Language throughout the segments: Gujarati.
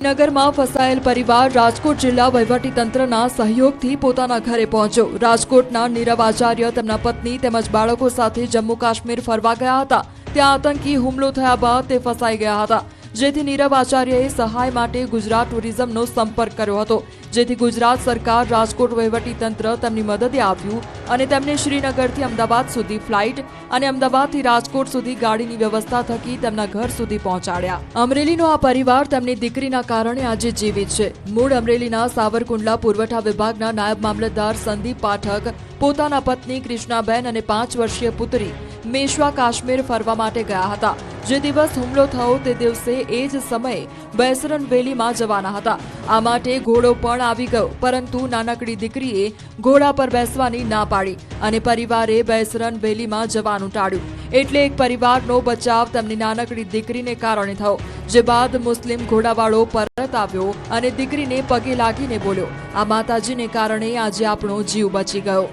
નગરમાં ફસાયેલ પરિવાર રાજકોટ જિલ્લા વહીવટીતંત્રના સહયોગથી પોતાના ઘરે પહોંચ્યો। રાજકોટના નીરવ આચાર્ય તેમના પત્ની તેમજ બાળકો સાથે જમ્મુ કાશ્મીર ફરવા ગયા હતા। ત્યાં આતંકી હુમલો થયા બાદ તે ફસાઈ ગયા હતા, જેથી નીરવ આચાર્યએ સહાય માટે ગુજરાત ટુરિઝમનો સંપર્ક કર્યો હતો, જેથી ગુજરાત સરકાર રાજકોટ વહીવટીતંત્ર તેમની મદદે આવ્યું અને તેમને શ્રીનગરથી અમદાવાદ સુધી ફ્લાઇટ અને અમદાવાદથી રાજકોટ સુધી ગાડીની વ્યવસ્થા થકી તેમના ઘર સુધી પહોંચાડ્યા। અમરેલીનો આ પરિવાર તેમની દીકરીના કારણે આજે જીવિત છે। મૂળ અમરેલીના સાવરકુંડલા પુરવઠા વિભાગના નાયબ મામલતદાર સંદીપ પાઠક પોતાના પત્ની કૃષ્ણાબેન અને 5 વર્ષીય પુત્રી મેશ્વા કાશ્મીર ફરવા માટે ગયા હતા। જે દિવસ હુમલો થયો તે દિવસે એ જ સમયે બેસરન વેલીમાં જવાના હતા। આ માટે ઘોડો પણ આવી ગયો, પરંતુ નાનકડી દીકરીએ ઘોડા પર બેસવાની ના પાડી અને પરિવારે બેસરન વેલીમાં જવાનું ટાળ્યું। એટલે એક પરિવારનો બચાવ તેમની નાનકડી દીકરીને કારણે થયો, જે બાદ મુસ્લિમ ઘોડાવાળો પરત આવ્યો અને દીકરીને પગે લાગીને બોલ્યો, આ માતાજીને કારણે આજે આપણો જીવ બચી ગયો।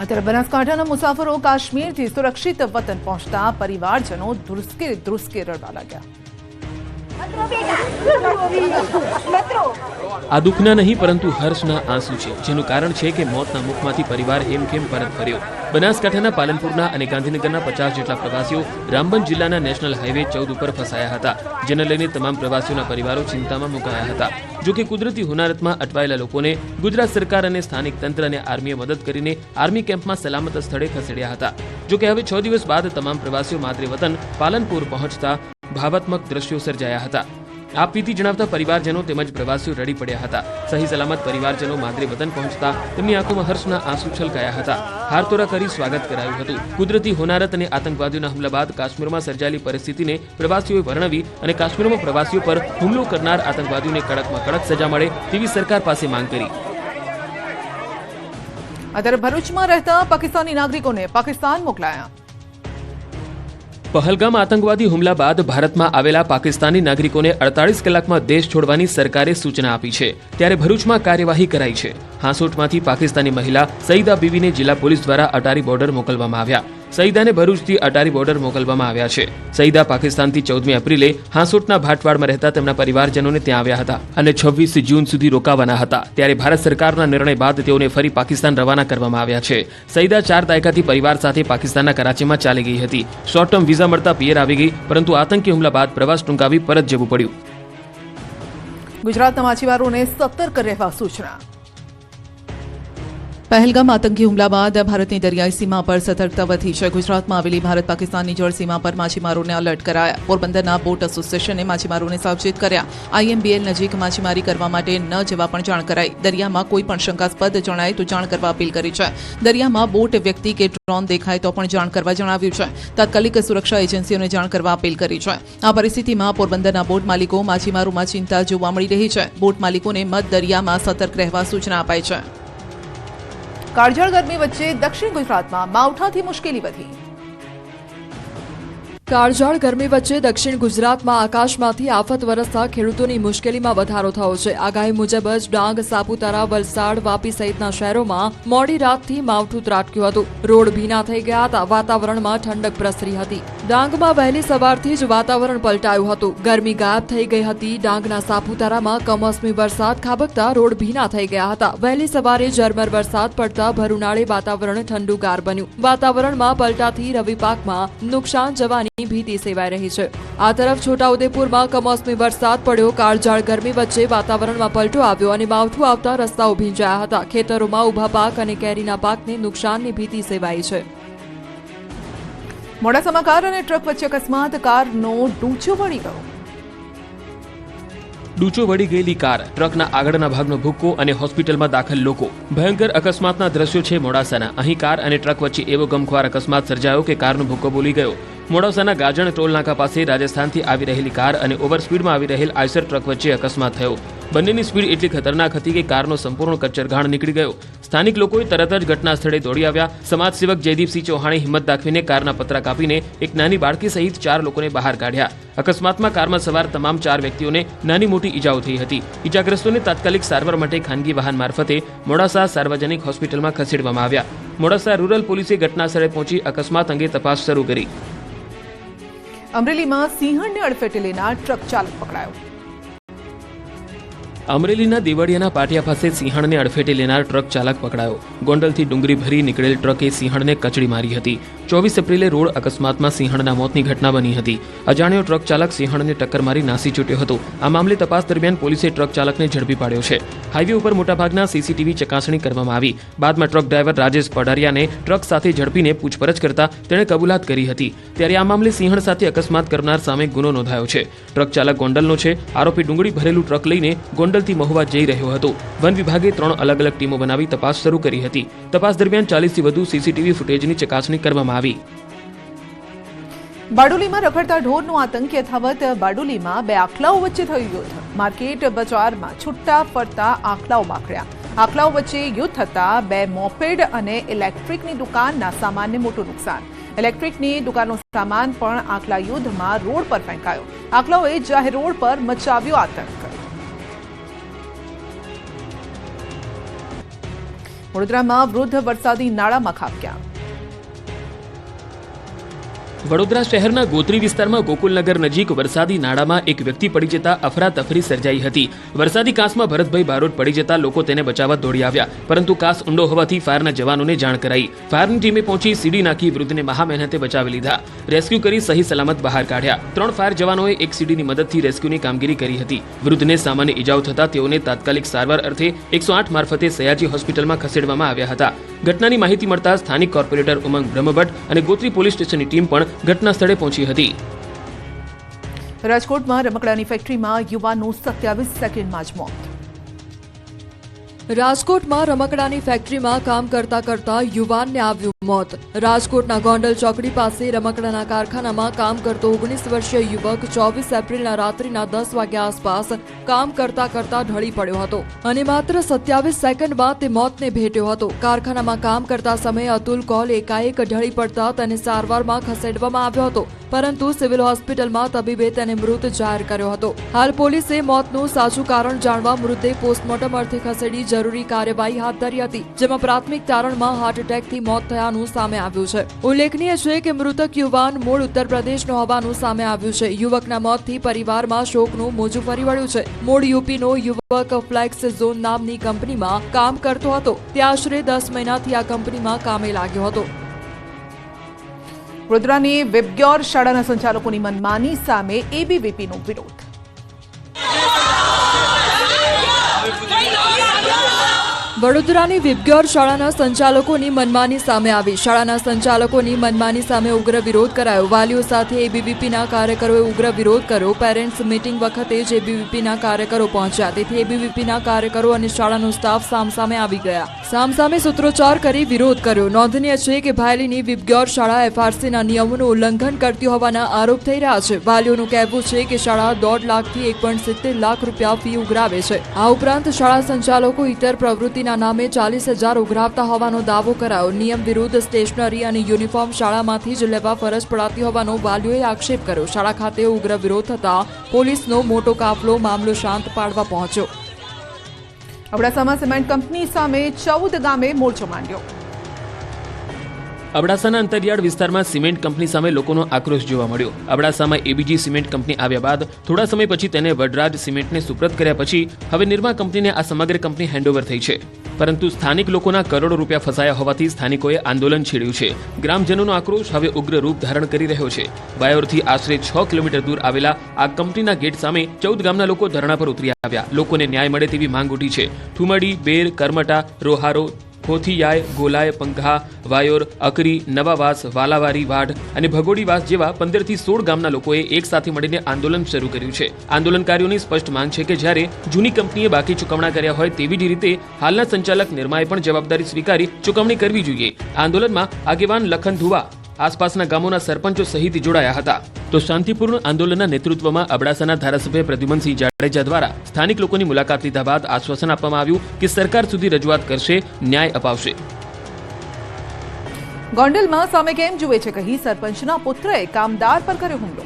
અત્યારે બનાસકાંઠાના મુસાફરો કાશ્મીરથી સુરક્ષિત વતન પહોંચતા પરિવારજનો ધ્રુસકે રડવા લાગ્યા। આ દુઃખના નહીં પરંતુ હર્ષના આંસુ છે, જેનું કારણ છે કે મોતના મુખમાંથી પરિવાર હેમખેમ પરત ફર્યો। બનાસકાંઠાના પાલનપુરના અને ગાંધીનગરના 50 જેટલા પ્રવાસીઓ રામબન જિલ્લાના નેશનલ હાઈવે 14 ઉપર ફસાયા હતા, જેને લઈને તમામ પ્રવાસીઓના પરિવારો ચિંતામાં મુકાયા હતા। જોકે કુદરતી હોનારતમાં અટવાયેલા લોકોને ગુજરાત સરકાર અને સ્થાનિક તંત્ર અને આર્મીએ મદદ કરીને આર્મી કેમ્પમાં સલામત સ્થળે ખસેડ્યા હતા। જોકે હવે 6 દિવસ બાદ તમામ પ્રવાસીઓ માતૃ વતન પાલનપુર પહોંચતા ભાવાત્મક દ્રશ્યો સર્જાયા હતા। આપવીતી જણાવતા પરિવારજનો તેમજ પ્રવાસીઓ રડી પડ્યા હતા। સહી સલામત પરિવારજનો માદરે વતન પહોંચતા તેમની આંખોમાં હર્ષના આંસુ છલકાયા હતા। હારતોરા કરી સ્વાગત કરાયું હતું। કુદરતી હોનારત અને આતંકવાદીઓના હુમલા બાદ કાશ્મીરમાં સર્જાયેલી પરિસ્થિતિને પ્રવાસીઓએ વર્ણવી અને કાશ્મીરમાં પ્રવાસીઓ પર હુમલો કરનાર આતંકવાદીઓને કડકમાં કડક સજા મળે તેવી સરકાર પાસે માંગ કરી। અત્યારે ભરૂચમાં રહેતા પાકિસ્તાની નાગરિકોને પાકિસ્તાન મોકલાયા। પહલગામ આતંકવાદી હુમલા બાદ ભારતમાં આવેલા પાકિસ્તાની નાગરિકોને 48 કલાકમાં દેશ છોડવાની સરકારે સૂચના આપી છે, ત્યારે ભરૂચમાં કાર્યવાહી કરાઈ છે। હાંસોટમાંથી પાકિસ્તાની મહિલા સઈદા બીવીને જિલ્લા પોલીસ દ્વારા અટારી બોર્ડર મોકલવામાં આવ્યા। સઈદાને ભરૂચથી અટારી બોર્ડર મોકલવામાં આવ્યા છે। સઈદા પાકિસ્તાનથી 14મી એપ્રિલે હાંસોટના ભાટવાડમાં રહેતા તેમના પરિવારજનોને ત્યાં આવ્યા હતા અને 26 જૂન સુધી રોકાવાના હતા, ત્યારે ભારત સરકારના નિર્ણય બાદ તેઓને ફરી પાકિસ્તાન રવાના કરવામાં આવ્યા છે। સઈદા 4 દાયકાથી પરિવાર સાથે પાકિસ્તાનના કરાચીમાં ચાલી ગઈ હતી। શોર્ટ ટર્મ વિઝા મળતા પિયર આવી ગઈ, પરંતુ આતંકી હુમલા બાદ પ્રવાસ ટૂંકાવી પરત જવું પડ્યું। ગુજરાતના માછીમારોને સતર્ક રહેવા સૂચના। પહેલગામ આતંકી હુમલા બાદ ભારતની દરિયાઈ સીમા પર સતર્કતા વધી છે। ગુજરાતમાં આવેલી ભારત પાકિસ્તાનની જળ સીમા પર માછીમારોને એલર્ટ કરાયા। પોરબંદરના બોટ એસોસિએશને માછીમારોને સાવચેત કર્યા। IMBL નજીક માછીમારી કરવા માટે ન જવા પણ જાણ કરાઈ। દરિયામાં કોઈ પણ શંકાસ્પદ જણાય તો જાણ કરવા અપીલ કરી છે। દરિયામાં બોટ, વ્યક્તિ કે ડ્રોન દેખાય તો પણ જાણ કરવા જણાવ્યું છે। તાત્કાલિક સુરક્ષા એજન્સીઓને જાણ કરવા અપીલ કરી છે। આ પરિસ્થિતિમાં પોરબંદરના બોટ માલિકો માછીમારોમાં ચિંતા જોવા મળી રહી છે। બોટ માલિકોને મધ દરિયામાં સતર્ક રહેવા સૂચના અપાઈ છે। કાળઝાળ ગરમી વચ્ચે દક્ષિણ ગુજરાતમાં માવઠાથી મુશ્કેલી વધી। કાળઝાળ ગરમી વચ્ચે દક્ષિણ ગુજરાતમાં આકાશમાંથી આફત વરસતા ખેડૂતોની મુશ્કેલીમાં વધારો થયો છે। આગાહી મુજબ જ ડાંગ, સાપુતારા, વલસાડ, વાપી સહિતના શહેરોમાં મોડી રાતથી માવઠું ત્રાટક્યું હતું। રોડ ભીના થઈ ગયા હતા। વાતાવરણમાં ઠંડક પ્રસરી હતી। ડાંગમાં વહેલી સવારથી જ વાતાવરણ પલટાયું હતું। ગરમી ગાયબ થઈ ગઈ હતી। ડાંગના સાપુતારામાં કમોસમી વરસાદ ખાબકતા રોડ ભીના થઈ ગયા હતા। વહેલી સવારે ઝરમર વરસાદ પડતા ભરુનાળે વાતાવરણ ઠંડુગાર બન્યું। વાતાવરણમાં પલટાથી રવિ પાકમાં નુકસાન જવાની ભીતિ સેવાઈ રહી છે। આ તરફ છોટાઉદેપુરમાં કમોસમી વરસાદ પડ્યો। કાળઝાળ ગરમી વચ્ચે વાતાવરણમાં પલટો આવ્યો અને માવઠું આવતા રસ્તાઓ ભીંજાયા હતા। ખેતરોમાં ઉભા પાક અને કેરીના પાકને નુકસાનની ભીતિ સેવાઈ છે। મોડાસામાં કાર અને ટ્રક વચ્ચે અકસ્માત। કારનો ડૂચો વળી ગયો। ડૂચો વળી ગયેલી કાર, ટ્રકના આગળના ભાગનો ભૂક્કો અને હોસ્પિટલમાં દાખલ લોકો। ભયંકર અકસ્માતના દ્રશ્યો છે મોડાસાના। અહીં કાર અને ટ્રક વચ્ચે એવો ગમખ્વાર અકસ્માત સર્જાયો કે કારનો ભૂક્કો બોલી ગયો। મોડાસાના ગાજણ ટોલ નાકા પાસે રાજસ્થાનથી આવી રહેલી કાર અને ઓવરસ્પીડમાં આવી રહેલ આઈસર ટ્રક વચ્ચે અકસ્માત થયો। બંનેની સ્પીડ એટલી ખતરનાક હતી કે કારનો સંપૂર્ણ કચ્ચરઘાણ નીકળી ગયો। સ્થાનિક લોકોએ તરત જ ઘટના સ્થળે દોડી આવ્યા। સમાજસેવક જયદીપસિંહ ચૌહાણે હિંમત દાખવીને કારના પતરા કાપીને એક નાની બાળકી સહિત 4 લોકોને બહાર કાઢ્યા। અકસ્માતમાં કારમાં સવાર તમામ 4 વ્યક્તિઓને નાની મોટી ઈજાઓ થઈ હતી। ઈજાગ્રસ્તોને તાત્કાલિક સારવાર માટે ખાનગી વાહન મારફતે મોડાસા સાર્વજનિક હોસ્પિટલમાં ખસેડવામાં આવ્યા। મોડાસા રૂરલ પોલીસે ઘટના સ્થળે પહોંચી અકસ્માત અંગે તપાસ શરૂ કરી। અમરેલીમાં સિંહણને અડફેટે લેનાર ટ્રક ચાલક પકડાયો। અમરેલીના દેવળિયાના પાટિયા પાસે સિંહણને અડફેટે લેનાર ટ્રક ચાલક પકડાયો. ગોંડલથી ડુંગળી ભરી નીકળેલ ટ્રકે સિંહણને કચડી મારી હતી. 24 એપ્રિલે રોડ અકસ્માતમાં સિંહણના મોતની ઘટના બની હતી. અજાણ્યો ટ્રક ચાલક સિંહણને ટક્કર મારી નાસી છૂટ્યો હતો. આ મામલે તપાસ દરમિયાન પોલીસે ટ્રક ચાલકને ઝડપી પાડ્યો છે. હાઈવે ઉપર મોટાભાગના સીસીટીવી ચકાસણી કરવામાં આવી. બાદમાં ટ્રક ડ્રાઈવર રાજેશ પડારિયાને ટ્રક સાથે ઝડપીને પૂછપરછ કરતા તેણે કબૂલાત કરી હતી. ત્યારે આ મામલે સિંહણ સાથે અકસ્માત કરનાર સામે ગુનો નોંધાયો છે. ટ્રક ચાલક ગોંડલનો છે. આરોપી ડુંગળી ભરેલું ટ્રક લઈને ગોંડલથી મહુવા જઈ રહ્યો હતો. વન વિભાગે 3 અલગ અલગ ટીમો બનાવી તપાસ શરૂ કરી હતી. તપાસ દરમિયાન 40થી વધુ સીસીટીવી ફૂટેજની ચકાસણી કરવામાં આવી. બારડોલીમાં રખડતા ઢોરનો આતંક યથાવત. બારડોલીમાં 2 આખલાઓ વચ્ચે થયું યુદ્ધ. માર્કેટ બજારમાં છૂટા ફરતા આખલાઓ બાખડ્યા. આખલાઓ વચ્ચે યુદ્ધ થતા 2 મોપેડ અને ઇલેક્ટ્રિકની દુકાનના સામાનને મોટું નુકસાન. ઇલેક્ટ્રિકની દુકાનનો સામાન પણ આખલા યુદ્ધમાં રોડ પર ફેંકાયો. આખલાઓએ જાહેર રોડ પર મચાવ્યો આતંક. વડોદરામાં વૃદ્ધ વરસાદી નાળામાં ખાબક્યા. વડોદરા શહેરના ગોત્રી વિસ્તારમાં ગોકુલનગર નજીક વરસાદી નાળામાં એક વ્યક્તિ પડી જતા અફરાતફરી સર્જાઈ હતી. વરસાદી કાંસમાં ભરતભાઈ બારોટ પડી જતા લોકો તેને બચાવવા દોડી આવ્યા, પરંતુ કાંસ ઊંડો હોવાથી ફાયરના જવાનોને જાણ કરાઈ. ફાયરની ટીમે પહોંચી સીડી નાખી વૃદ્ધને મહા મહેનતે બચાવી લીધા. રેસ્ક્યુ કરી સહી સલામત બહાર કાઢ્યા. 3 ફાયર જવાનોએ એક સીડીની મદદથી રેસ્ક્યુની કામગીરી કરી હતી. વૃદ્ધને સામાન્ય ઈજાઓ થતા તેઓને તાત્કાલિક સારવાર અર્થે 108 મારફતે સયાજી હોસ્પિટલમાં ખસેડવામાં આવ્યા હતા. ઘટનાની માહિતી મળતા સ્થાનિક કોર્પોરેટર ઉમંગ બ્રહ્મભટ્ટ અને ગોત્રી પોલીસ સ્ટેશનની ટીમ પણ ઘટના સ્થળે પહોંચી હતી. રાજકોટમાં રમકડાની ફેક્ટરીમાં યુવાનનું 27 સેકન્ડમાં જ મોત. રાજકોટમાં રમકડાની ફેક્ટરીમાં કામ કરતા કરતા યુવાનને આવ્યું મોત. રાજકોટના ગોંડલ ચોકડી પાસે રમકડાના કારખાનામાં કામ કરતો 19 વર્ષીય યુવક 24 એપ્રિલના રાત્રિના 10 વાગ્યા આસપાસ કામ કરતા કરતા ઢળી પડ્યો હતો અને માત્ર 27 સેકન્ડમાં તે મોતને ભેટ્યો હતો. કારખાનામાં કામ કરતા સમયે અતુલ કૌલ એકાએક ઢળી પડતા તેને સારવારમાં ખસેડવામાં આવ્યો હતો, પરંતુ સિવિલ હોસ્પિટલમાં તબીબે તેને મૃત જાહેર કર્યો હતો. હાલ પોલીસે મોતનું સાચું કારણ જાણવા મૃતદેહ પોસ્ટમોર્ટમ અર્થે ખસેડી જરૂરી કાર્યવાહી હાથ ધરી હતી, જેમાં પ્રાથમિક તારણમાં હાર્ટ એટેકથી મોત થયાનું સામે આવ્યું છે. ઉલ્લેખનીય છે કે મૃતક યુવાન મૂળ ઉત્તર પ્રદેશનો હોવાનું સામે આવ્યું છે. યુવકના મોતથી પરિવારમાં શોકનું મોજું ફરી વળ્યું છે. મૂળ યુપીનો યુવક ફ્લેક્સ ઝોન નામની કંપનીમાં કામ કરતો હતો. તે આશરે 10 મહિનાથી આ કંપનીમાં કામે લાગ્યો હતો. વડોદરાની વેબગ્યોર શાળાના સંચાલકોની મનમાની સામે એબીવીપીનો વિરોધ. વડોદરાની વિબગ્યોર શાળાના સંચાલકોની મનમાની સામે આવી. શાળાના સંચાલકોની મનમાની સામે ઉગ્ર વિરોધ કરાયો. વાલીઓ સાથે એબીવીપીના કાર્યકરોએ ઉગ્ર વિરોધ કર્યો. પેરેન્ટ્સ મીટિંગ વખતે જ એબીવીપીના કાર્યકરો પહોંચ્યા, તેથી એબીવીપીના કાર્યકરો અને શાળાનો સ્ટાફ સામસામે આવી ગયા. સામસામે સૂત્રોચ્ચાર કરી વિરોધ કર્યો. નોંધનીય છે કે ભાયલીની વિબગ્યોર શાળા એફઆરસીના નિયમોનું ઉલ્લંઘન કરતી હોવાના આરોપ થઈ રહ્યા છે. વાલીઓનું કહેવું છે કે શાળા 1.5 લાખથી 1.70 લાખ રૂપિયા ફી ઉઘરાવે છે. આ ઉપરાંત શાળા સંચાલકો ઇતર પ્રવૃત્તિના નામે 40,000 ઉઘરાવતા હોવાનો દાવો કરાયો. નિયમ વિરુદ્ધ સ્ટેશનરી અને યુનિફોર્મ શાળામાંથી જ લેવા ફરજ પડાતી હોવાનો વાલીઓએ આક્ષેપ કર્યો. શાળા ખાતે ઉગ્ર વિરોધ થતા પોલીસનો મોટો કાફલો મામલો શાંત પાડવા પહોંચ્યો. અબડાસામાં સિમેન્ટ કંપની સામે 14 ગામે મોરચો માંડ્યો. અબડાસાના અંતરિયાળ વિસ્તારમાં સિમેન્ટ કંપની સામે લોકોનો આક્રોશ જોવા મળ્યો. અબડાસામાં એબીજી સિમેન્ટ કંપની આવ્યા બાદ થોડા સમય પછી તેને વડરાજ સિમેન્ટને સુપ્રત કર્યા પછી હવે નિર્મા કંપનીને આ સમગ્ર કંપની હેન્ડઓવર થઈ છે. પરંતુ સ્થાનિક લોકોના કરોડો રૂપિયા ફસાયા હોવાથી સ્થાનિકોએ આંદોલન છેડ્યું છે. ગ્રામજનોનો આક્રોશ હવે ઉગ્ર રૂપ ધારણ કરી રહ્યો છે. વાયોરથી આશરે 6 કિલોમીટર દૂર આવેલા આ કંપનીના ગેટ સામે 14 ગામના લોકો ધરણા પર ઉતરી આવ્યા. લોકોને ન્યાય મળે તેવી માંગ ઉઠી છે. ઠુમડી, બેર, કરમટા, રોહારો, ખોથિયાય, ગોલાય, પંઘા, વાયોર, અકરી, નવાવાસ, વાલાવારી, વાઢ અને ભગોડીવાસ જેવા 15 થી 16 ગામના લોકોએ એક સાથે મળીને આંદોલન શરૂ કર્યું છે. આંદોલનકારીઓની સ્પષ્ટ માંગ છે કે જ્યારે જૂની કંપનીએ બાકી ચૂકવણા કર્યા હોય તેવી જ રીતે હાલના સંચાલક નિર્માએ પણ જવાબદારી સ્વીકારી ચૂકવણી કરવી જોઈએ. આંદોલનમાં આગેવાન લખન ધુવા આસપાસના ગામોના સરપંચો સહિત જોડાયા હતા. તો શાંતિપૂર્ણ આંદોલનના નેતૃત્વમાં અબડાસાના ધારાસભ્ય પ્રદ્યુમનસિંહ જાડેજા દ્વારા સ્થાનિક લોકોની મુલાકાત લીધા બાદ આશ્વાસન આપવામાં આવ્યું કે સરકાર સુધી રજૂઆત કરશે, ન્યાય અપાવશે. ગોંડલમાં સામે કેમ જુએ છે કહી સરપંચના પુત્રએ કામદાર પર કર્યો હુમલો.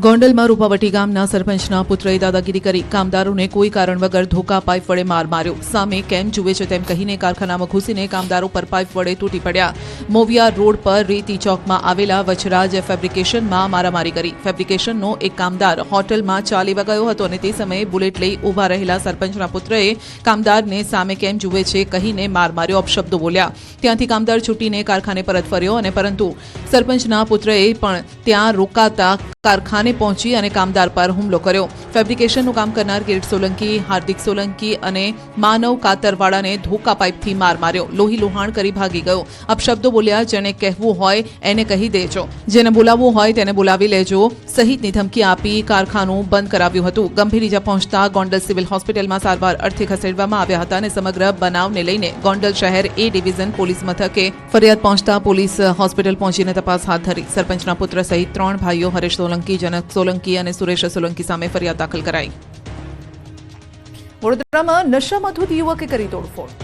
ગોંડલમાં રૂપાવટી ગામના સરપંચના પુત્રએ દાદાગીરી કરી કામદારોને કોઈ કારણ વગર ધોકા પાઇપ વડે માર માર્યો. સામે કેમ જુએ છે તેમ કહીને કારખાનામાં ઘૂસીને કામદારો પર પાઇપ વડે તૂટી પડ્યા. મોવિયા રોડ પર રેતી ચોકમાં આવેલા વચરાજ ફેબ્રિકેશનમાં મારામારી કરી. ફેબ્રિકેશનનો એક કામદાર હોટલમાં ચા લેવા ગયો હતો અને તે સમયે બુલેટ લઈ ઊભા રહેલા સરપંચના પુત્રએ કામદારને સામે કેમ જુએ છે કહીને માર માર્યો, અપશબ્દો બોલ્યા. ત્યાંથી કામદાર છૂટીને કારખાને પરત ફર્યો અને પરંતુ સરપંચના પુત્રએ પણ ત્યાં રોકાતા કારખાને પહોંચી અને કામદાર પર હુમલો કર્યો. ફેબ્રિકેશનનું કામ કરનાર કિરીટ સોલંકી, હાર્દિક સોલંકી અને માનવ કાતરવાળાને ધોકા પાઇપથી માર માર્યો. લોહી લુહાણ કરી ભાગી ગયો. અપશબ્દો બોલ્યા. જેને કહેવું હોય એને કહી દેજો, જેને બોલાવવું હોય તેને બોલાવી લેજો સહિતની ધમકી આપી કારખાનું બંધ કરાવ્યું હતું. ગંભીર ઇજા પહોંચતા ગોંડલ સિવિલ હોસ્પિટલમાં સારવાર અર્થે ખસેડવામાં આવ્યા હતા અને સમગ્ર બનાવને લઈને ગોંડલ શહેર એ ડિવિઝન પોલીસ મથકે ફરિયાદ પહોંચતા પોલીસ હોસ્પિટલ પહોંચીને તપાસ હાથ ધરી. સરપંચના પુત્ર સહિત 3 ભાઈઓ હરેશ સોલંકી, જનક સોલંકી અને સુરેશ સોલંકી સામે ફરિયાદ દાખલ કરાઈ. વડોદરામાં નશામાં ધૂત યુવકે કરી તોડફોડ.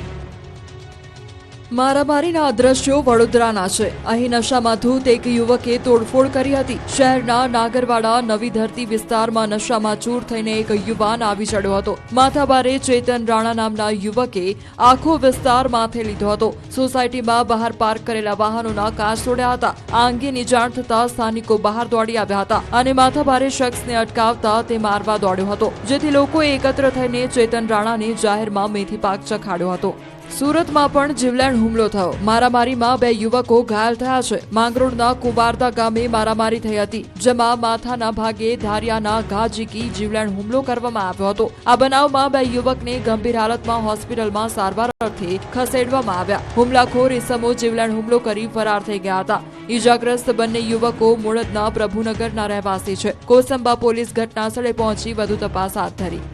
મારામારીના દ્રશ્યો વડોદરાના છે. અહીં નશામાં ધૂત એક યુવકે તોડફોડ કરી હતી. શહેરના નાગરવાડા નવી ધરતી વિસ્તારમાં નશામાં ચૂર થઈને એક યુવાન આવી ચડ્યો હતો. માથાભારે ચેતન રાણા નામના યુવકે આખો વિસ્તાર માથે લીધો હતો. સોસાયટીમાં બહાર પાર્ક કરેલા વાહનોના કાચ તોડ્યા હતા. આ અંગેની જાણ થતાં સ્થાનિકો બહાર દોડી આવ્યા હતા અને માથાભારે શખ્સને અટકાવતા તે મારવા દોડ્યો હતો, જેથી લોકોએ એકત્ર થઈને ચેતન રાણાને જાહેરમાં મેથી પાક ચખાડ્યો હતો. સુરતમાં પણ જીવલેણ હુમલો થયો. મારામારીમાં 2 યુવકો ઘાયલ થયા છે. માંગરોળના કુંવારદા ગામે મારામારી થઈ હતી, જેમાં માથાના ભાગે ધારિયાના ઘા ઝીકી જીવલેણ હુમલો કરવામાં આવ્યો હતો. આ બનાવમાં 2 યુવકને ગંભીર હાલતમાં હોસ્પિટલમાં સારવાર અર્થે ખસેડવામાં આવ્યા. હુમલાખોર ઇસમો જીવલેણ હુમલો કરી ફરાર થઈ ગયા હતા. ઈજાગ્રસ્ત બંને યુવકો મૂળદના પ્રભુનગરના રહેવાસી છે. કોસંબા પોલીસ ઘટનાસ્થળે પહોંચી વધુ તપાસ હાથ ધરી.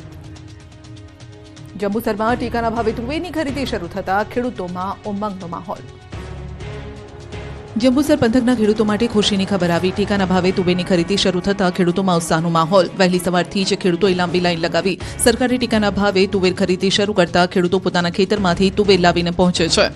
જંબુસરમાં ટેકાના ભાવે તુવેરની ખરીદી શરૂ થતા ખેડૂતોમાં ઉમંગનો માહોલ. જંબુસર પંથકના ખેડૂતો માટે ખુશીની ખબર આવી. ટેકાના ભાવે તુવેરની ખરીદી શરૂ થતા ખેડૂતોમાં ઉત્સાહનો માહોલ. વહેલી સવારથી જ ખેડૂતોએ લાંબી લાઈન લગાવી. સરકારે ટેકાના ભાવે તુવેર ખરીદી શરૂ કરતા ખેડૂતો પોતાના ખેતરમાંથી તુવેર લાવીને પહોંચે છે.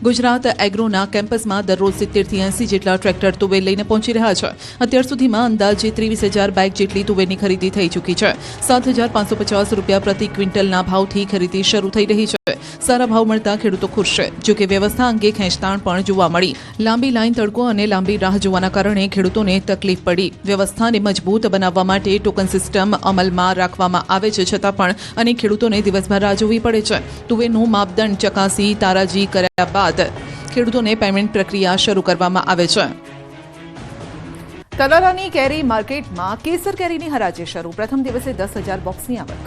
ગુજરાત એગ્રોના કેમ્પસમાં દરરોજ 70 થી 80 જેટલા ટ્રેક્ટર તુવેર લઈને પહોંચી રહ્યા છે. અત્યાર સુધીમાં અંદાજે 23,000 બેગ જેટલી તુવેરની ખરીદી થઈ ચૂકી છે. 7,550 રૂપિયા પ્રતિ ક્વિન્ટલના ભાવથી ખરીદી શરૂ થઈ રહી છે. સારા ભાવ મળતા ખેડૂતો ખુશ છે. જોકે વ્યવસ્થા અંગે ખેંચતાણ પણ જોવા મળી. લાંબી લાઈન, તડકો અને લાંબી રાહ જોવાના કારણે ખેડૂતોને તકલીફ પડી. વ્યવસ્થાને મજબૂત બનાવવા માટે ટોકન સિસ્ટમ અમલમાં રાખવામાં આવે છે, છતાં પણ અનેક ખેડૂતોને દિવસભર રાહ જોવી પડે છે. તુવેરનું માપદંડ ચકાસી તારાજી કર્યા બાદ ખેડૂતોને પેમેન્ટ પ્રક્રિયા શરૂ કરવામાં આવે છે. તલાલાની કેરી માર્કેટમાં કેસર કેરીની હરાજી શરૂ. પ્રથમ દિવસે 10,000 બોક્સની આવક.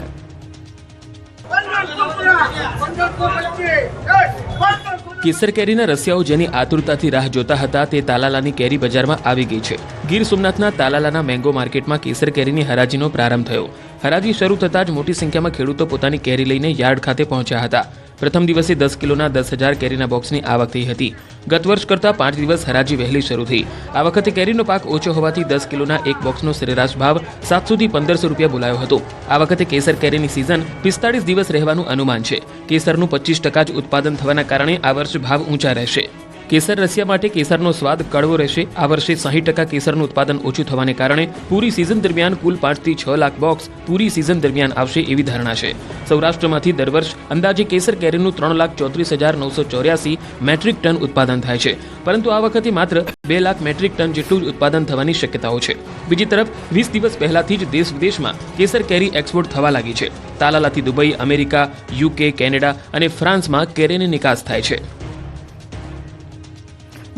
કેસર કેરીના રસિયાઓ જેની આતુરતાથી રાહ જોતા હતા તે તાલાલાની કેરી બજારમાં આવી ગઈ છે. ગીર સોમનાથના તાલાલાના મેંગો માર્કેટમાં કેસર કેરીની હરાજીનો પ્રારંભ થયો. હરાજી શરૂ થતાં જ મોટી સંખ્યામાં ખેડૂતો પોતાની કેરી લઈને યાર્ડ ખાતે પહોંચ્યા હતા. પ્રથમ દિવસે 10 કિલોના 10,000 કેરીના બોક્સની આવક થઈ હતી. ગત વર્ષ કરતાં 5 દિવસ હરાજી વહેલી શરૂ થઈ. આ વખતે કેરીનો પાક ઓછો હોવાથી 10 કિલોના એક બોક્સનો સરેરાશ ભાવ 700 થી 1,500 રૂપિયા બોલાયો હતો. આ વખતે કેસર કેરીની સિઝન 45 દિવસ રહેવાનું અનુમાન છે. કેસરનું 25% જ ઉત્પાદન થવાના કારણે આ વર્ષે ભાવ ઊંચા રહેશે. કેસર રસિયા માટે કેસરનો સ્વાદ કડવો રહેશે. આ વર્ષે 60% કેસરનું ઉત્પાદન ઓછું થવાને કારણે પૂરી સિઝન દરમિયાન કુલ 5 થી 6 લાખ બોક્સ પૂરી સિઝન દરમિયાન આવશે એવી ધારણા છે. સૌરાષ્ટ્રમાંથી દર વર્ષ અંદાજે કેસર કેરીનું 3,34,984 મેટ્રિક ટન ઉત્પાદન થાય છે, પરંતુ આ વખતે માત્ર 2 લાખ મેટ્રિક ટન જેટલું જ ઉત્પાદન થવાની શક્યતાઓ છે. બીજી તરફ 20 દિવસ પહેલાથી જ દેશ વિદેશમાં કેસર કેરી એક્સપોર્ટ થવા લાગી છે. તાલાલાથી દુબઈ, અમેરિકા, UK, કેનેડા અને ફ્રાન્સમાં કેરીની નિકાસ થાય છે.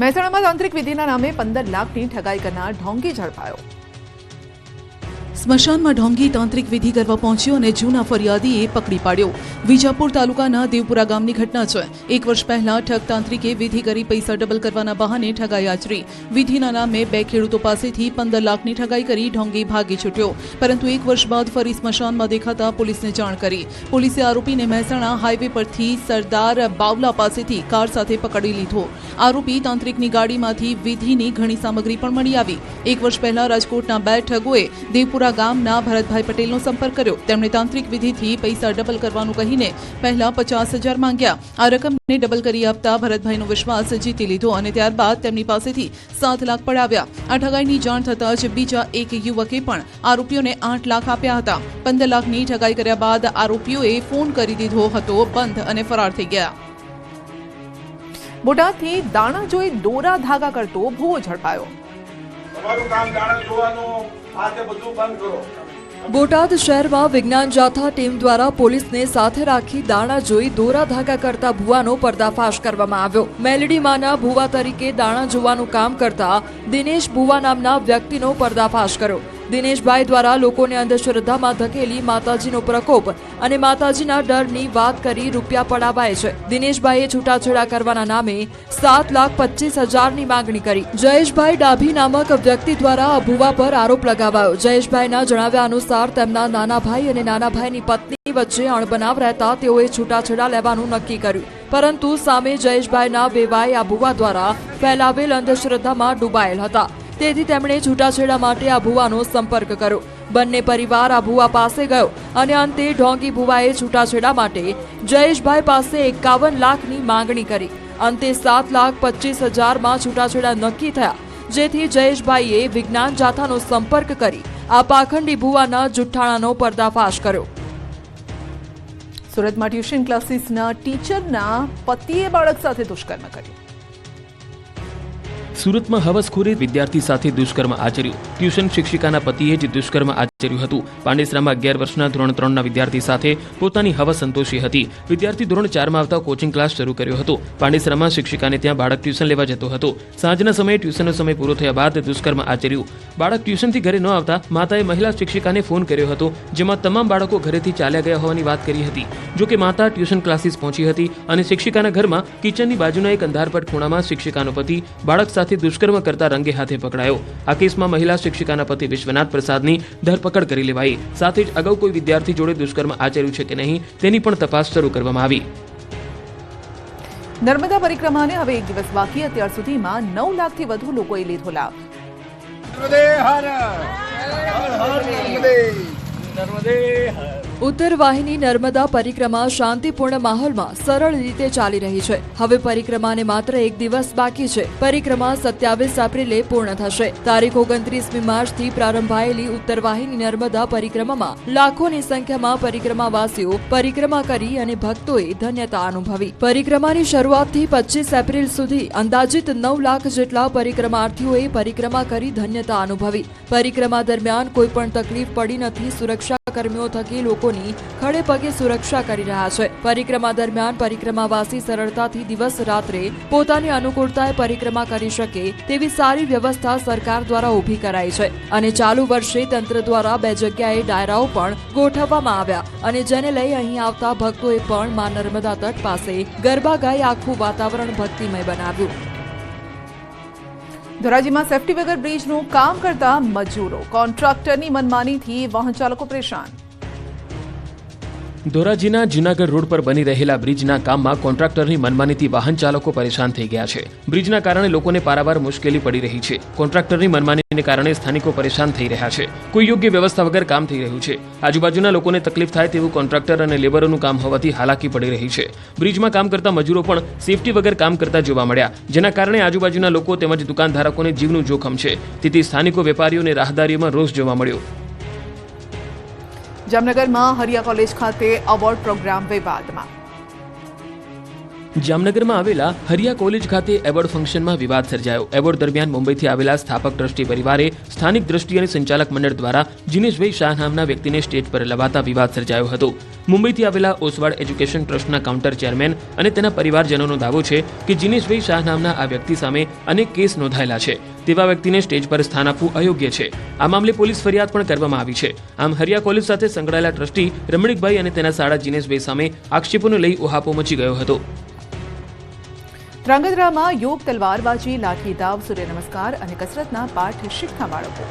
મહેસાણામાં તાંત્રિક વિધિના નામે 15 લાખની ઠગાઈ કરનાર ઢોંગી ઝડપાયો. સ્મશાનમાં ઢોંગી તાંત્રિક વિધિ કરવા પહોંચ્યો અને જૂના ફરિયાદીએ પકડી પાડ્યો. વિજાપુર તાલુકાના દેવપુરા ગામની ઘટના છે. 1 વર્ષ પહેલા ઠગ તાંત્રિકે વિધિ કરી પૈસા ડબલ કરવાના બહાને ઠગાઈ આચરી. વિધિના નામે 2 ખેડૂતો પાસેથી 15 લાખની ઠગાઈ કરી ઢોંગી ભાગી છૂટ્યો, પરંતુ 1 વર્ષ બાદ ફરી સ્મશાનમાં દેખાતા પોલીસને જાણ કરી. પોલીસે આરોપીને મહેસાણા હાઈવે પરથી સરદાર બાવલા પાસેથી કાર સાથે પકડી લીધો. આરોપી તાંત્રિકની ગાડીમાંથી વિધિની ઘણી સામગ્રી પણ મળી આવી. 1 વર્ષ પહેલા રાજકોટના 2 ઠગોએ દેવપુરા ધોરા ગામના ભરતભાઈ પટેલનો સંપર્ક કર્યો. તેમણે તાંત્રિક વિધિથી પૈસા ડબલ કરવાનું કહીને પહેલા 50,000 માંગ્યા. આ રકમને ડબલ કરી આપતા ભરતભાઈનો વિશ્વાસ જીતી લીધો અને ત્યારબાદ તેમની પાસેથી 7 લાખ પડાવ્યા. આ ઠગાઈની જાણ થતાં જ બીજા એક યુવકે પણ આરોપીઓને 8 લાખ આપ્યા હતા. 15 લાખની ઠગાઈ કર્યા બાદ આરોપીઓએ ફોન કરી દીધો હતો બંધ અને ફરાર થઈ ગયા. બોટાદથી દાણા જોઈ દોરા ધાગા કરતો ભૂવો ઝડપાયો. બોટાદ શહેરમાં વિજ્ઞાન જાથા ટીમ દ્વારા પોલીસને સાથે રાખી દાણા જોઈ દોરા ધાગા કરતા ભુવાનો પર્દાફાશ કરવામાં આવ્યો. મેલડીમાંના ભુવા તરીકે દાણા જોવાનું કામ કરતા દિનેશ ભુવા નામના વ્યક્તિનો પર્દાફાશ કર્યો. દિનેશભાઈ દ્વારા લોકોને અંધશ્રદ્ધામાં ધકેલી માતાજીનો પ્રકોપ અને માતાજીના ડરની વાત કરી રૂપિયા પડાવાય છે. દિનેશભાઈએ છૂટાછેડા કરવાના નામે 7,25,000ની માંગણી કરી. જયેશભાઈ ડાભી નામક વ્યક્તિ દ્વારા આ ભુવા પર આરોપ લગાવાયો. જયેશભાઈના જણાવ્યા અનુસાર તેમના નાના ભાઈ અને નાના ભાઈની પત્ની વચ્ચે અણબનાવ રહેતા તેઓએ છૂટાછેડા લેવાનું નક્કી કર્યું. પરંતુ સામે જયેશભાઈના વેવાઈ આ ભુવા દ્વારા ફેલાવેલ અંધશ્રદ્ધામાં ડૂબાયેલ હતા. તેથી તેમણે છૂટાછેડા માટે આ ભુવાનો સંપર્ક કર્યો. બંને પરિવાર આ ભુવા પાસે ગયો અને અંતે ઢોંગી ભુવાએ છૂટાછેડા માટે જયેશભાઈ પાસે 51 લાખની માંગણી કરી. અંતે 7,25,000માં છૂટાછેડા નક્કી થયા, જેથી જયેશભાઈએ વિજ્ઞાન જાથાનો સંપર્ક કરી આ પાખંડી ભુવાના જુઠ્ઠાણાનો પર્દાફાશ કર્યો. સુરતમાં ટ્યુશન ક્લાસીસના ટીચરના પતિએ બાળક સાથે દુષ્કર્મ કર્યું. સુરતમાં હવસખોરે વિદ્યાર્થી સાથે દુષ્કર્મ આચર્યું. ટ્યુશન શિક્ષિકાના પતિએ જ દુષ્કર્મ આચર્યું હતું. પાંડેસરામાં 11 વર્ષના ધોરણ 3ના વિદ્યાર્થી સાથે પોતાની હવસ સંતોષી હતી. વિદ્યાર્થી ધોરણ 4માં આવતા કોચિંગ ક્લાસ શરૂ કર્યો હતો. પાંડેસરામાં શિક્ષિકાને ત્યાં બાળક ટ્યુશન લેવા જતો હતો. સાંજના સમયે ટ્યુશનનો સમય પૂરો થયા બાદ દુષ્કર્મ આચર્યું. બાળક ટ્યુશનથી ઘરે ન આવતા માતાએ મહિલા શિક્ષિકાને ફોન કર્યો હતો, જેમાં તમામ બાળકો ઘરેથી ચાલ્યા ગયા હોવાની વાત કરી હતી. જોકે માતા ટ્યુશન ક્લાસીસ પહોંચી હતી અને શિક્ષિકાના ઘરમાં કિચનની બાજુના એક અંધારપટ ખૂણામાં શિક્ષિકાનો પતિ બાળક સાથે દુષ્કર્મ કરતા રંગે હાથે પકડાયો. આ કેસમાં મહિલા શિક્ષિકાના પતિ વિશ્વનાથ પ્રસાદની ધરપકડ કરી લેવાઈ. સાથે જ અગાઉ કોઈ વિદ્યાર્થી જોડે દુષ્કર્મ આચર્યું છે કે નહીં તેની પણ તપાસ શરૂ કરવામાં આવી. નર્મદા પરિક્રમાને હવે 1 દિવસ બાકી. અત્યાર સુધીમાં 9 લાખથી વધુ લોકોએ લીધો લાભ. ઉત્તર વાહિની નર્મદા પરિક્રમા શાંતિપૂર્ણ માહોલમાં સરળ રીતે ચાલી રહી છે. હવે પરિક્રમાને માત્ર 1 દિવસ બાકી છે. પરિક્રમા 27 એપ્રિલે પૂર્ણ થશે. તારીખ 29મી માર્ચથી પ્રારંભાયેલી ઉત્તર વાહિની નર્મદા પરિક્રમામાં લાખોની સંખ્યામાં પરિક્રમાવાસીઓ પરિક્રમા કરી અને ભક્તોએ ધન્યતા અનુભવી. પરિક્રમાની શરૂઆતથી 25 એપ્રિલ સુધી અંદાજિત 9 લાખ જેટલા પરિક્રમાર્થીઓએ પરિક્રમા કરી ધન્યતા અનુભવી. પરિક્રમા દરમિયાન કોઈ પણ તકલીફ પડી નથી. સુરક્ષા કર્મીઓ થકી લોકોની ખડે પગે સુરક્ષા કરી રહ્યા છે. પરિક્રમા દરમિયાન પરિક્રમાવાસી સરળતાથી દિવસ રાત્રે પોતાની અનુકૂળતાએ પરિક્રમા કરી શકે તેવી સારી વ્યવસ્થા સરકાર દ્વારા ઊભી કરાઈ છે. અને ચાલુ વર્ષે તંત્ર દ્વારા 2 જગ્યાએ ડાયરાઓ પણ ગોઠવવામાં આવ્યા અને જેને લઈ અહીં આવતા ભક્તોએ પણ મા નર્મદા તટ પાસે ગરબા ગાઈ આખું વાતાવરણ ભક્તિમય બનાવ્યું. ધોરાજીમાં સેફટી વગર બ્રિજનું કામ કરતા મજૂરો, કોન્ટ્રાક્ટરની મનમાનીથી વાહન ચાલકો પરેશાન. ધોરાજીના જૂનાગઢ રોડ પર બની રહેલા બ્રિજના કામમાં કોન્ટ્રાક્ટરની મનમાનીથી વાહન ચાલકો પરેશાન થઈ ગયા છે. બ્રિજના કારણે લોકોને પારાવાર મુશ્કેલી પડી રહી છે. કોન્ટ્રાક્ટરની મનમાનીને કારણે સ્થાનિકો પરેશાન થઈ રહ્યા છે. કોઈ યોગ્ય વ્યવસ્થા વગર કામ થઈ રહ્યું છે. આજુબાજુના લોકોને તકલીફ થાય તેવું કોન્ટ્રાક્ટર અને લેબરોનું કામ હોવાથી હાલાકી પડી રહી છે. બ્રિજમાં કામ કરતા મજૂરો પણ સેફટી વગર કામ કરતા જોવા મળ્યા, જેના કારણે આજુબાજુના લોકો તેમજ દુકાનધારકોને જીવનું જોખમ છે. તેથી સ્થાનિકો વેપારીઓને રાહદારીઓમાં રોષ જોવા મળ્યો. જામનગરમાં હરિયા કોલેજ ખાતે એવોર્ડ પ્રોગ્રામ વિવાદમાં. જામનગરમાં આવેલા હરિયા કોલેજ ખાતે એવોર્ડ ફંક્શનમાં વિવાદ સર્જાયો. એવોર્ડ દરમિયાન મુંબઈથી આવેલા સ્થાપક ટ્રસ્ટી પરિવારે સ્થાનિક દ્રષ્ટિ અને સંચાલક મંડળ દ્વારા જીનેશભાઈ શાહ નામના વ્યક્તિને સ્ટેજ પર લવાતા વિવાદ સર્જાયો હતો. મુંબઈથી આવેલા ઓસવાડ એજ્યુકેશન ટ્રસ્ટના કાઉન્ટર ચેરમેન અને તેના પરિવારજનોનો દાવો છે કે જીનેશભાઈ શાહ નામના આ વ્યક્તિ સામે અનેક કેસ નોંધાયેલા છે. તેવા વ્યક્તિને સ્ટેજ પર સ્થાન આપવું અયોગ્ય છે. આ મામલે પોલીસ ફરિયાદ પણ કરવામાં આવી છે. આમ હરિયા કોલેજ સાથે સંકળાયેલા ટ્રસ્ટી રમણીકભાઈ અને તેના સાળા જીનેશભાઈ સામે આક્ષેપોને લઈ ઉહાપો મચી ગયો હતો. ધ્રાંગધ્રામાં યોગ, તલવારબાજી, લાઠી દાવ, સૂર્ય નમસ્કાર અને કસરતના પાઠ શીખતા બાળકો.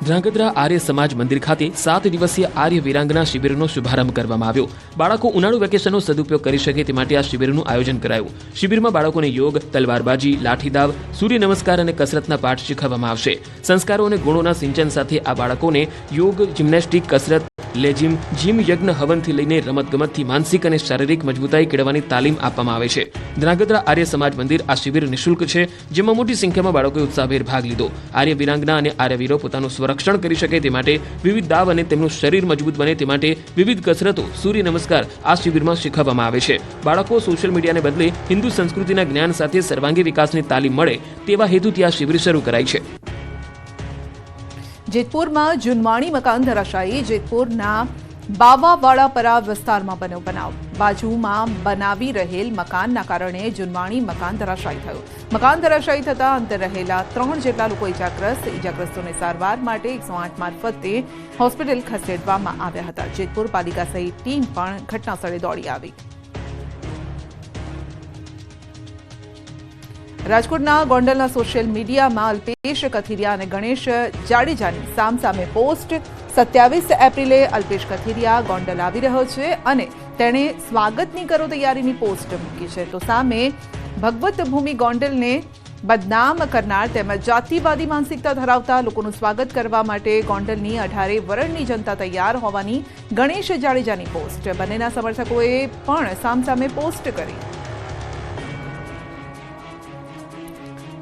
ધ્રાંગધ્રા આર્ય સમાજ મંદિર ખાતે 7 દિવસીય આર્ય વીરાંગના શિબિરનો શુભારંભ કરવામાં આવ્યો. બાળકો ઉનાળુ વેકેશનનો સદુપયોગ કરી શકે તે માટે આ શિબિરનું આયોજન કરાયું. શિબિરમાં બાળકોને યોગ, તલવારબાજી, લાઠીદાવ, સૂર્ય નમસ્કાર અને કસરતના પાઠ શીખવવામાં આવશે. સંસ્કારો અને ગુણોના સિંચન સાથે આ બાળકોને યોગ, જિમ્નેસ્ટિક, કસરત, લેજિમ, જીમ, યજ્ઞ, હવનથી લઈને રમતગમતથી માનસિક અને શારીરિક મજબૂતાઈ કેળવવાની તાલીમ આપવામાં આવે છે. ધ્રાંગધ્રા આર્ય સમાજ મંદિર આ શિબિર નિઃશુલ્ક છે, જેમાં મોટી સંખ્યામાં બાળકોએ ઉત્સાહભેર ભાગ લીધો. આર્ય વીરાંગના અને આર્યવીરો પોતાનું સંરક્ષણ કરી શકે તે માટે વિવિધ દાવ અને તેમનું શરીર મજબૂત બને તે માટે વિવિધ કસરતો, સૂર્ય નમસ્કાર આ શિબિરમાં શીખવવામાં આવે છે. બાળકો સોશિયલ મીડિયાને બદલે હિન્દુ સંસ્કૃતિના જ્ઞાન સાથે સર્વાંગી વિકાસની તાલીમ મળે તેવા હેતુથી આ શિબિર શરૂ કરાઈ છે. જેતપુરમાં જૂનવાણી મકાન ધરાશાયી. જેતપુરના બાવાવાડાપરા વિસ્તારમાં બન્યો બનાવ. બાજુમાં બનાવી રહેલ મકાનના કારણે જૂનવાણી મકાન ધરાશાયી થયું. મકાન ધરાશાયી થતાં અંદર રહેલા 3 જેટલા લોકો ઇજાગ્રસ્તોને સારવાર માટે 108 મારફતે હોસ્પિટલ ખસેડવામાં આવ્યા હતા. જેતપુર પાલિકા સહિત ટીમ પણ ઘટનાસ્થળે દોડી આવી. રાજકોટના ગોંડલના સોશિયલ મીડિયામાં અલ્પેશ કથિરિયા અને ગણેશ જાડેજાની સામસામે પોસ્ટ. 27 એપ્રિલે અલ્પેશ કથિરિયા ગોંડલ આવી રહ્યો છે અને તેણે સ્વાગતની કરો તૈયારીની પોસ્ટ મૂકી છે. તો સામે ભગવત ભૂમિ ગોંડલને બદનામ કરનાર તેમજ જાતિવાદી માનસિકતા ધરાવતા લોકોનું સ્વાગત કરવા માટે ગોંડલની 18 વરણની જનતા તૈયાર હોવાની ગણેશ જાડેજાની પોસ્ટ. બંનેના સમર્થકોએ પણ સામસામે પોસ્ટ કરી.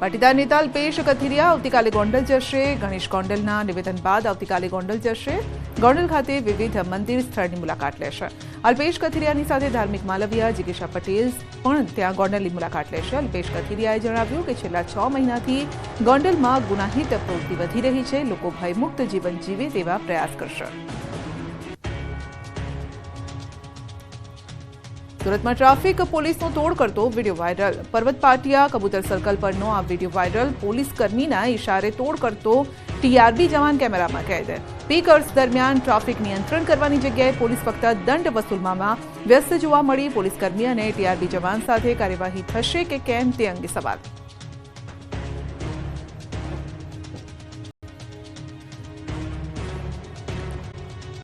પાટીદાર નેતા અલ્પેશ કથિરિયા આવતીકાલે ગોંડલ જશે. ગણેશ ગોંડલના નિવેદન બાદ આવતીકાલે ગોંડલ જશે. ગોંડલ ખાતે વિવિધ મંદિર સ્થળની મુલાકાત લેશે. અલ્પેશ કથિરિયાની સાથે ધાર્મિક માલવિયા, જિગીશા પટેલ પણ ત્યાં ગોંડલની મુલાકાત લેશે. અલ્પેશ કથિરિયાએ જણાવ્યું કે છેલ્લા 6 મહિનાથી ગોંડલમાં ગુનાહિત પ્રવૃત્તિ વધી રહી છે. લોકો ભયમુક્ત જીવન જીવે તેવા પ્રયાસ કરશે. સુરતમાં ટ્રાફિક પોલીસનો તોડ કરતો વિડીયો વાયરલ. પર્વત પાટિયા કબૂતર સર્કલ પરનો આ વિડીયો વાયરલ. પોલીસ કર્મીના ઇશારે તોડ કરતો ટીઆરબી જવાન કેમેરામાં કેદ. પીક અવર્સ દરમિયાન ટ્રાફિક નિયંત્રણ કરવાની જગ્યાએ પોલીસ ફક્ત દંડ વસૂલવામાં વ્યસ્ત જોવા મળી. પોલીસ કર્મી અને ટીઆરબી જવાન સાથે કાર્યવાહી થશે કે કેમ તે અંગે સવાલ.